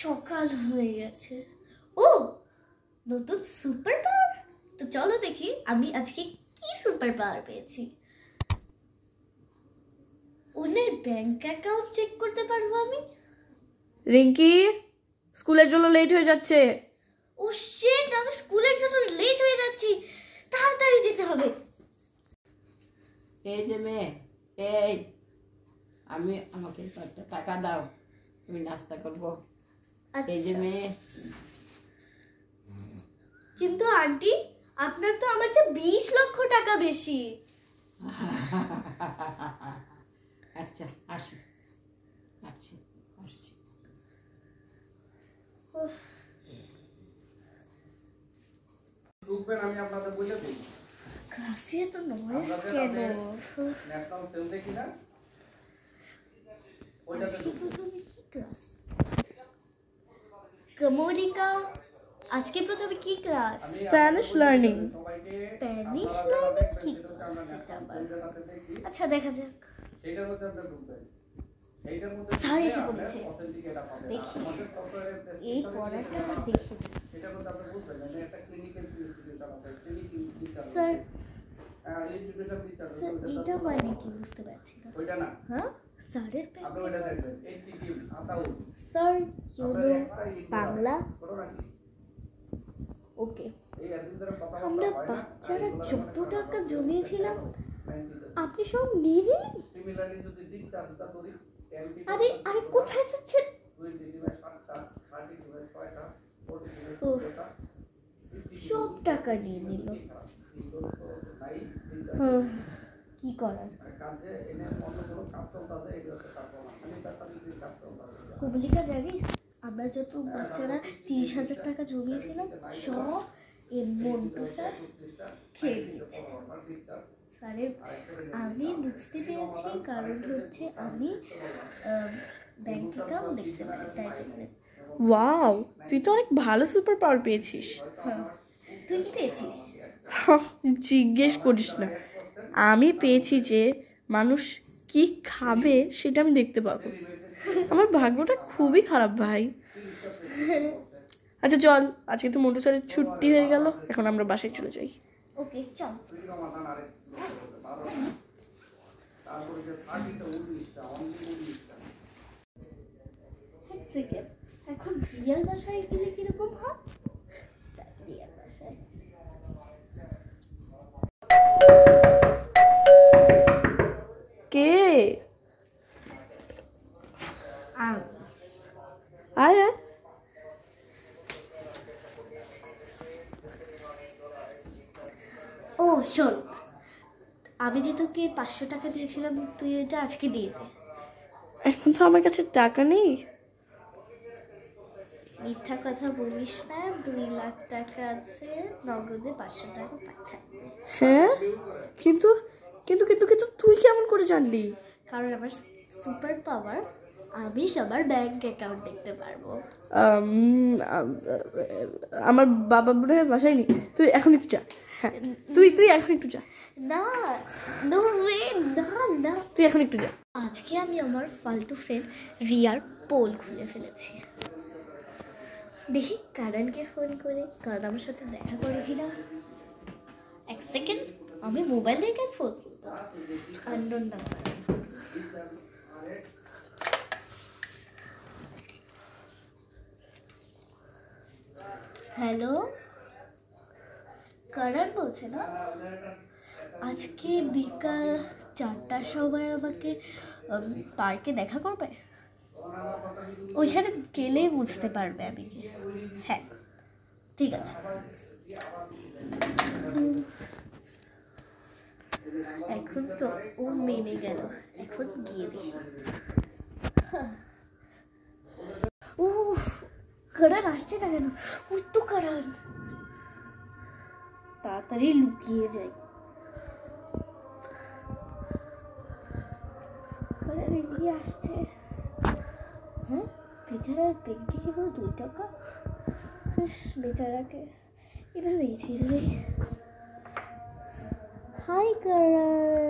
সকাল হয়ে গেছে। ও নতুন সুপার পাওয়ার, তো চলো দেখি আমি আজকে কি সুপার পাওয়ার পেয়েছি। ওদের ব্যাংক অ্যাকাউন্ট চেক করতে পারবো আমি। রিঙ্কি স্কুলের জন্য লেট হয়ে যাচ্ছে। ও শিট, আমি স্কুলের জন্য লেট হয়ে যাচ্ছি, তাড়াতাড়ি যেতে হবে। এই যে মেয়ে, এই আমাকে টাকা দাও, আমি নাস্তা করব। এই যে মেয়ে। কিন্তু আন্টি, আপনার তো আমার চেয়ে 20 লক্ষ টাকা বেশি। আচ্ছা আসি আসছি। আমি আপনাদের বলে দিই ক্লাসে তো নয়েজ কেন? ন্যাশনাল সেল দেখি না, ওইটাতে প্রথমে কি ক্লাস? কমোডিকা, আজকে প্রথমে কি class? Spanish learning. Spanish learning কি? আচ্ছা দেখা যাক। এইটার মধ্যে আপনারা ঢুকবেন, এইটার মধ্যে স্যার এসে বলেছে, অথেন্টিক এটা পাবেন। দেখি আমাদের সফটওয়্যারের এই পড়াটা আমরা দেখি। এটার মধ্যে আপনারা বুঝবেন না, এটা একটা ক্লিনিক্যাল ইনস্টিটিউশন আছে, ক্লিনিক স্যার ইনস্টিটিউশন টিচার, এটা মানে কি বুঝতে পারছি না। ওইটা না, হ্যাঁ স্যারের আপনি ওইটা দেখবেন। এনটিটি আতাউ স্যার ইউনো বাংলা। বড় নাকি ওকে, এই এতদিন ধরে কথা আমরা বাচ্চারা যত টাকা জমিয়েছিলাম আপনি সব নিয়ে নিলেন। সিমিলারলি যদি দিক চার্জটা করি, আরে আরে কোথায় যাচ্ছেন? 7টা 6টা 40টা সব টাকা নিয়ে নিল। হ্যাঁ কি করার। কাজে এনে অন্য কোনো কাজ চলতেছে, এটা হচ্ছে কাজ না, আমি তার কিছু কাজ চলতেছে। কুবলিকা জানিস, আমরা যত বাচ্চারা 30,000 টাকা জমিয়েছিলাম সব এর মন্টু স্যার খেয়ে নিয়েছে। স্যারের আমি বুঝতে পেরেছি কারণ হচ্ছে আমি ব্যাংক অ্যাকাউন্ট দেখতে পারি, তাই জন্য। ওয়াও, তুই তো অনেক ভালো সুপার পাওয়ার পেয়েছিস। হ্যাঁ, তুই কি পেয়েছিস? জিজ্ঞেস করিস না, আমি পেয়েছি যে মানুষ কি খাবে সেটা আমি দেখতে পাবো। আমার ভাগ্যটা খুবই খারাপ ভাই। আচ্ছা চল, আজকে তো মোটর স্যারের ছুটি হয়ে গেল, এখন আমরা বাসায় চলে যাই। ওকে চল। এক সেকেন্ড, এখন রিয়াল বাসায় গেলে কিরকম হয়? রিয়াল বাসায় কে? আয় আয়। ও শোন, আমি যে তোকে 500 টাকা দিয়েছিলাম তুই ওইটা আজকে দিয়ে দে। এখন তো আমার কাছে টাকা নেই। মিথ্যা কথা বলিস না, 2 লাখ টাকা আছে, নগদে 500 টাকা পাঠাবে। হ্যাঁ, কিন্তু কিন্তু কিন্তু কিন্তু তুই কেমন করে জানলি? কারণ আমার সুপার পাওয়ার, আমি সবার ব্যাংক অ্যাকাউন্ট দেখতে পারবো। আমার বাবা বোনের বাসায় নেই, তুই এখন একটু যা। হ্যাঁ তুই এখন একটু যা। না নো ওয়ে, না না, তুই এখন একটু যা। আজকে আমি আমার ফালতু ফ্রেন্ড রিয়ার পোল খুলে ফেলেছি। দেখি কারণকে ফোন করে, কারণ আমার সাথে দেখা করে কিনা। এক সেকেন্ড, আমি মোবাইল থেকে ফোন আননোন নাম্বার। হ্যালো, কারণ বলছে না, আজকে বিকাল 4টার সময় আমাকে পার্কে দেখা করবে। ওইখানে গেলে বুঝতে পারবে আমি কি। হ্যাঁ ঠিক আছে। এখন তো ও মেনে গেল, এখন গিয়ে দেখি। উফ, কারণ আসছে না কেন? ওই তো কারণ, তাড়াতাড়ি লুকিয়ে যাই। কারণ এগিয়ে আসছে। হ্যাঁ, বেচারার ব্যাংকে কেবল 2 টাকা। বেচারাকে এভাবে গেছি। হাই কারণ,